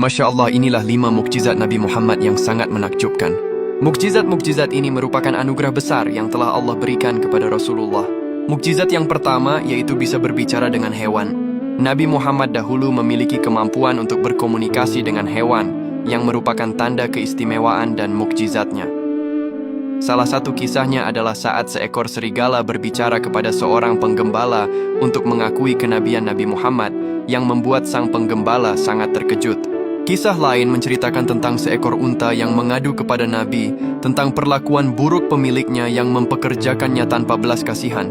Masya Allah, inilah 5 mukjizat Nabi Muhammad yang sangat menakjubkan. Mukjizat-mukjizat ini merupakan anugerah besar yang telah Allah berikan kepada Rasulullah. Mukjizat yang pertama yaitu bisa berbicara dengan hewan. Nabi Muhammad dahulu memiliki kemampuan untuk berkomunikasi dengan hewan yang merupakan tanda keistimewaan dan mukjizatnya. Salah satu kisahnya adalah saat seekor serigala berbicara kepada seorang penggembala untuk mengakui kenabian Nabi Muhammad yang membuat sang penggembala sangat terkejut. Kisah lain menceritakan tentang seekor unta yang mengadu kepada Nabi tentang perlakuan buruk pemiliknya yang mempekerjakannya tanpa belas kasihan.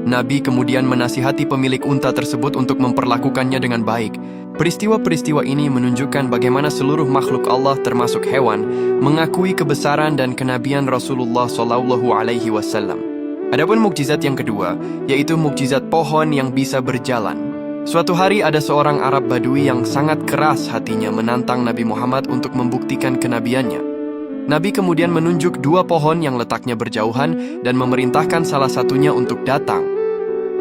Nabi kemudian menasihati pemilik unta tersebut untuk memperlakukannya dengan baik. Peristiwa-peristiwa ini menunjukkan bagaimana seluruh makhluk Allah termasuk hewan mengakui kebesaran dan kenabian Rasulullah SAW. Adapun mukjizat yang kedua yaitu mukjizat pohon yang bisa berjalan. Suatu hari ada seorang Arab Badui yang sangat keras hatinya menantang Nabi Muhammad untuk membuktikan kenabiannya. Nabi kemudian menunjuk 2 pohon yang letaknya berjauhan dan memerintahkan salah satunya untuk datang.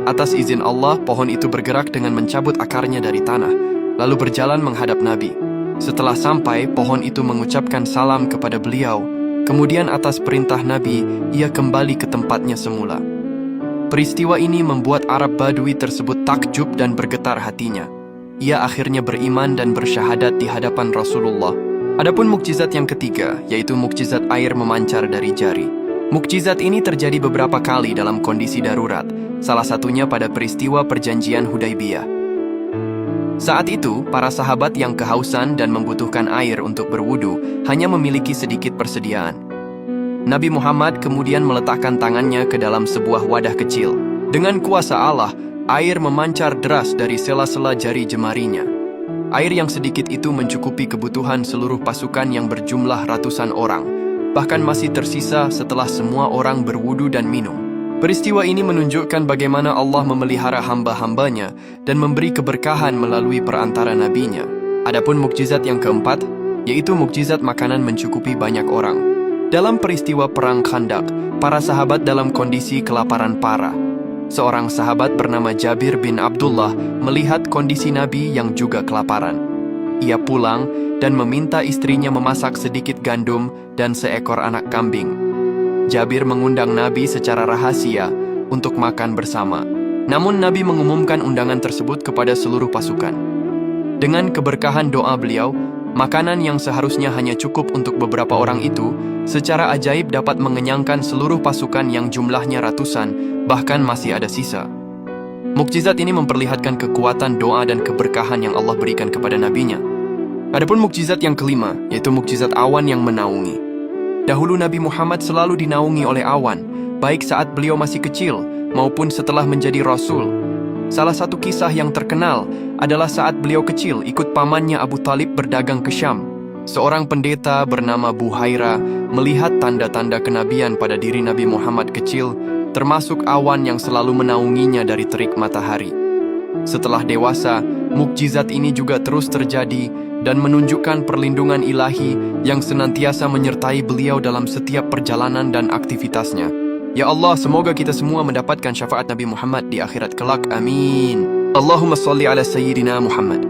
Atas izin Allah, pohon itu bergerak dengan mencabut akarnya dari tanah, lalu berjalan menghadap Nabi. Setelah sampai, pohon itu mengucapkan salam kepada beliau. Kemudian atas perintah Nabi, ia kembali ke tempatnya semula. Peristiwa ini membuat Arab Badui tersebut takjub dan bergetar hatinya. Ia akhirnya beriman dan bersyahadat di hadapan Rasulullah. Adapun mukjizat yang ketiga, yaitu mukjizat air memancar dari jari. Mukjizat ini terjadi beberapa kali dalam kondisi darurat, salah satunya pada peristiwa perjanjian Hudaybiyah. Saat itu, para sahabat yang kehausan dan membutuhkan air untuk berwudu hanya memiliki sedikit persediaan. Nabi Muhammad kemudian meletakkan tangannya ke dalam sebuah wadah kecil. Dengan kuasa Allah, air memancar deras dari sela-sela jari jemarinya. Air yang sedikit itu mencukupi kebutuhan seluruh pasukan yang berjumlah ratusan orang, bahkan masih tersisa setelah semua orang berwudu dan minum. Peristiwa ini menunjukkan bagaimana Allah memelihara hamba-hambanya dan memberi keberkahan melalui perantara nabinya. Adapun mukjizat yang keempat, yaitu mukjizat makanan mencukupi banyak orang. Dalam peristiwa Perang Khandaq, para sahabat dalam kondisi kelaparan parah. Seorang sahabat bernama Jabir bin Abdullah melihat kondisi Nabi yang juga kelaparan. Ia pulang dan meminta istrinya memasak sedikit gandum dan seekor anak kambing. Jabir mengundang Nabi secara rahasia untuk makan bersama. Namun Nabi mengumumkan undangan tersebut kepada seluruh pasukan. Dengan keberkahan doa beliau, makanan yang seharusnya hanya cukup untuk beberapa orang itu, secara ajaib dapat mengenyangkan seluruh pasukan yang jumlahnya ratusan, bahkan masih ada sisa. Mukjizat ini memperlihatkan kekuatan doa dan keberkahan yang Allah berikan kepada nabinya. Adapun mukjizat yang kelima, yaitu mukjizat awan yang menaungi. Dahulu Nabi Muhammad selalu dinaungi oleh awan, baik saat beliau masih kecil maupun setelah menjadi Rasul. Salah satu kisah yang terkenal adalah saat beliau kecil ikut pamannya Abu Talib berdagang ke Syam. Seorang pendeta bernama Buhaira melihat tanda-tanda kenabian pada diri Nabi Muhammad kecil, termasuk awan yang selalu menaunginya dari terik matahari. Setelah dewasa, mukjizat ini juga terus terjadi dan menunjukkan perlindungan ilahi yang senantiasa menyertai beliau dalam setiap perjalanan dan aktivitasnya. Ya Allah, semoga kita semua mendapatkan syafaat Nabi Muhammad di akhirat kelak. Amin. Allahumma salli ala Sayyidina Muhammad.